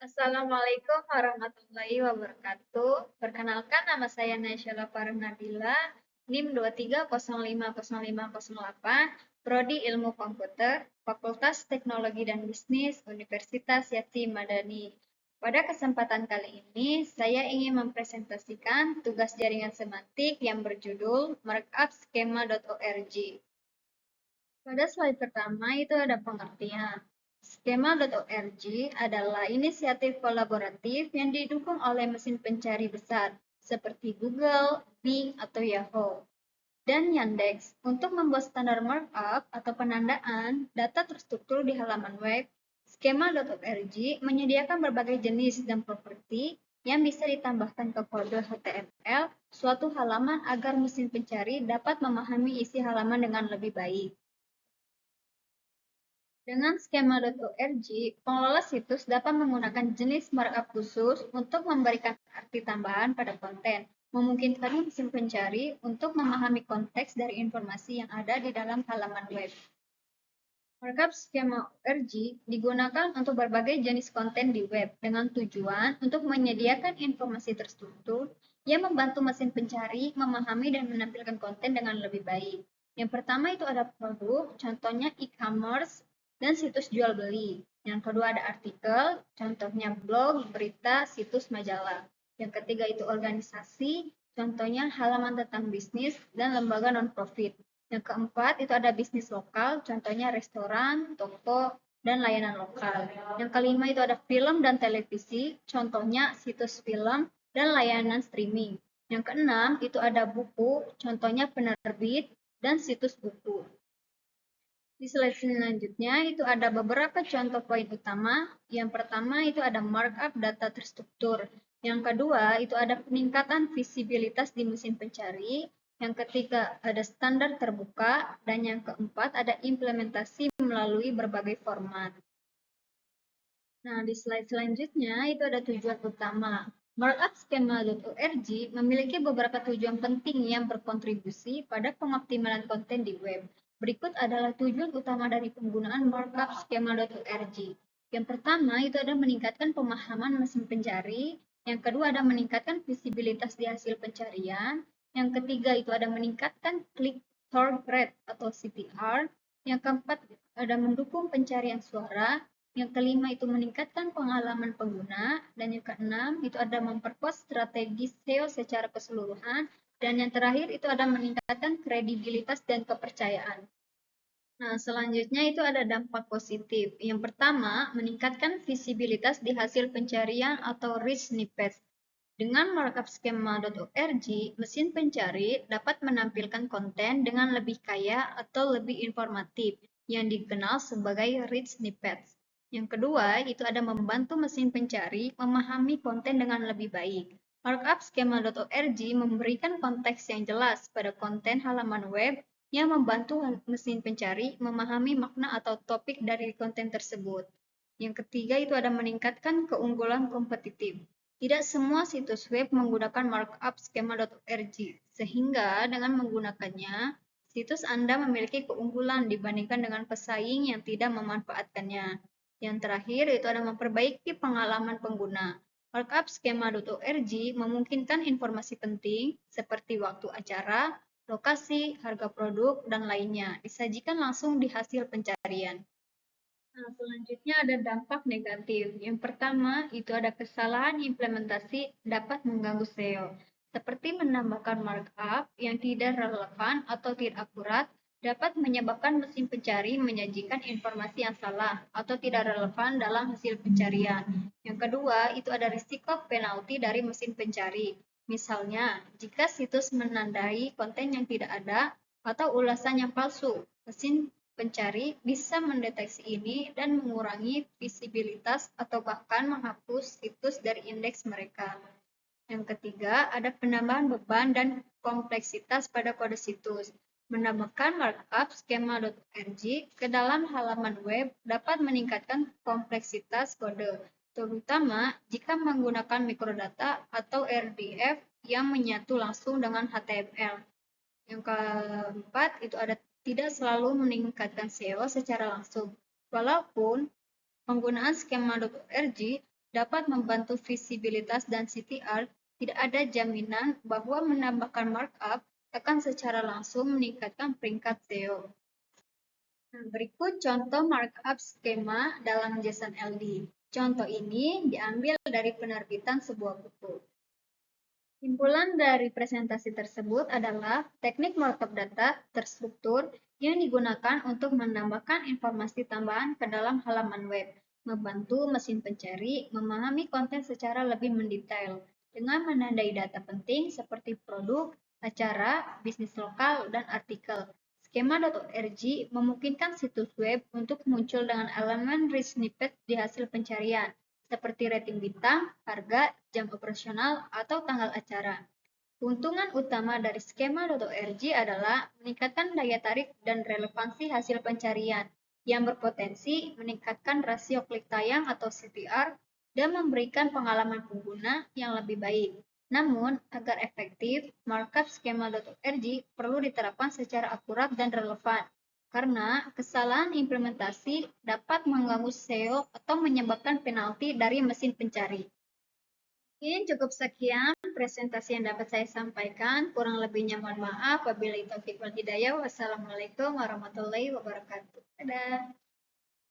Assalamualaikum warahmatullahi wabarakatuh. Perkenalkan, nama saya Nayshala Farhanadila, NIM 23050508, Prodi Ilmu Komputer, Fakultas Teknologi dan Bisnis, Universitas Yatim Madani. Pada kesempatan kali ini, saya ingin mempresentasikan tugas jaringan semantik yang berjudul Markup Schema.org. Pada slide pertama itu ada pengertian. Skema.org adalah inisiatif kolaboratif yang didukung oleh mesin pencari besar seperti Google, Bing, atau Yahoo, dan Yandex untuk membuat standar markup atau penandaan data terstruktur di halaman web. Skema.org menyediakan berbagai jenis dan properti yang bisa ditambahkan ke kode HTML suatu halaman agar mesin pencari dapat memahami isi halaman dengan lebih baik. Dengan skema.org, pengelola situs dapat menggunakan jenis markup khusus untuk memberikan arti tambahan pada konten, memungkinkan mesin pencari untuk memahami konteks dari informasi yang ada di dalam halaman web. Markup skema.org digunakan untuk berbagai jenis konten di web dengan tujuan untuk menyediakan informasi terstruktur yang membantu mesin pencari memahami dan menampilkan konten dengan lebih baik. Yang pertama itu ada produk, contohnya e-commerce dan situs jual beli. Yang kedua ada artikel, contohnya blog, berita, situs majalah. Yang ketiga itu organisasi, contohnya halaman tentang bisnis dan lembaga non-profit. Yang keempat itu ada bisnis lokal, contohnya restoran, toko, dan layanan lokal. Yang kelima itu ada film dan televisi, contohnya situs film dan layanan streaming. Yang keenam itu ada buku, contohnya penerbit dan situs buku. Di slide selanjutnya itu ada beberapa contoh poin utama. Yang pertama itu ada markup data terstruktur. Yang kedua itu ada peningkatan visibilitas di mesin pencari. Yang ketiga ada standar terbuka. Dan yang keempat ada implementasi melalui berbagai format. Nah, di slide selanjutnya itu ada tujuan utama. Markup Schema.org memiliki beberapa tujuan penting yang berkontribusi pada pengoptimalan konten di web. Berikut adalah tujuan utama dari penggunaan Markup Schema.org. Yang pertama itu ada meningkatkan pemahaman mesin pencari. Yang kedua ada meningkatkan visibilitas di hasil pencarian. Yang ketiga itu ada meningkatkan click-through rate atau CTR. Yang keempat ada mendukung pencarian suara. Yang kelima itu meningkatkan pengalaman pengguna, dan yang keenam itu ada memperkuat strategi SEO secara keseluruhan, dan yang terakhir itu ada meningkatkan kredibilitas dan kepercayaan. Nah, selanjutnya itu ada dampak positif. Yang pertama, meningkatkan visibilitas di hasil pencarian atau rich snippets. Dengan markup skema.org, mesin pencari dapat menampilkan konten dengan lebih kaya atau lebih informatif, yang dikenal sebagai rich snippets. Yang kedua, itu ada membantu mesin pencari memahami konten dengan lebih baik. Markup skema.org memberikan konteks yang jelas pada konten halaman web yang membantu mesin pencari memahami makna atau topik dari konten tersebut. Yang ketiga itu ada meningkatkan keunggulan kompetitif. Tidak semua situs web menggunakan markup skema.org, sehingga dengan menggunakannya, situs Anda memiliki keunggulan dibandingkan dengan pesaing yang tidak memanfaatkannya. Yang terakhir itu ada memperbaiki pengalaman pengguna. Markup skema.org memungkinkan informasi penting seperti waktu acara, lokasi, harga produk, dan lainnya disajikan langsung di hasil pencarian. Nah, selanjutnya ada dampak negatif. Yang pertama, itu ada kesalahan implementasi dapat mengganggu SEO, seperti menambahkan markup yang tidak relevan atau tidak akurat, dapat menyebabkan mesin pencari menyajikan informasi yang salah atau tidak relevan dalam hasil pencarian. Yang kedua, itu ada risiko penalti dari mesin pencari. Misalnya, jika situs menandai konten yang tidak ada atau ulasan yang palsu, mesin pencari bisa mendeteksi ini dan mengurangi visibilitas atau bahkan menghapus situs dari indeks mereka. Yang ketiga, ada penambahan beban dan kompleksitas pada kode situs. Menambahkan markup skema.org ke dalam halaman web dapat meningkatkan kompleksitas kode, terutama jika menggunakan mikrodata atau RDF yang menyatu langsung dengan HTML. Yang keempat, itu ada tidak selalu meningkatkan SEO secara langsung. Walaupun penggunaan skema.org dapat membantu visibilitas dan CTR, tidak ada jaminan bahwa menambahkan markup akan secara langsung meningkatkan peringkat SEO. Nah, berikut contoh markup skema dalam JSON LD. Contoh ini diambil dari penerbitan sebuah buku. Simpulan dari presentasi tersebut adalah teknik markup data terstruktur yang digunakan untuk menambahkan informasi tambahan ke dalam halaman web, membantu mesin pencari memahami konten secara lebih mendetail dengan menandai data penting seperti produk, acara, bisnis lokal, dan artikel. Skema.org memungkinkan situs web untuk muncul dengan elemen rich snippet di hasil pencarian, seperti rating bintang, harga, jam operasional, atau tanggal acara. Keuntungan utama dari skema.org adalah meningkatkan daya tarik dan relevansi hasil pencarian, yang berpotensi meningkatkan rasio klik tayang atau CTR dan memberikan pengalaman pengguna yang lebih baik. Namun, agar efektif, markup skema.org perlu diterapkan secara akurat dan relevan, karena kesalahan implementasi dapat mengganggu SEO atau menyebabkan penalti dari mesin pencari. Mungkin cukup sekian presentasi yang dapat saya sampaikan. Kurang lebihnya mohon maaf. Wabillahi taufiq wal hidayah. Wassalamualaikum warahmatullahi wabarakatuh. Dadah.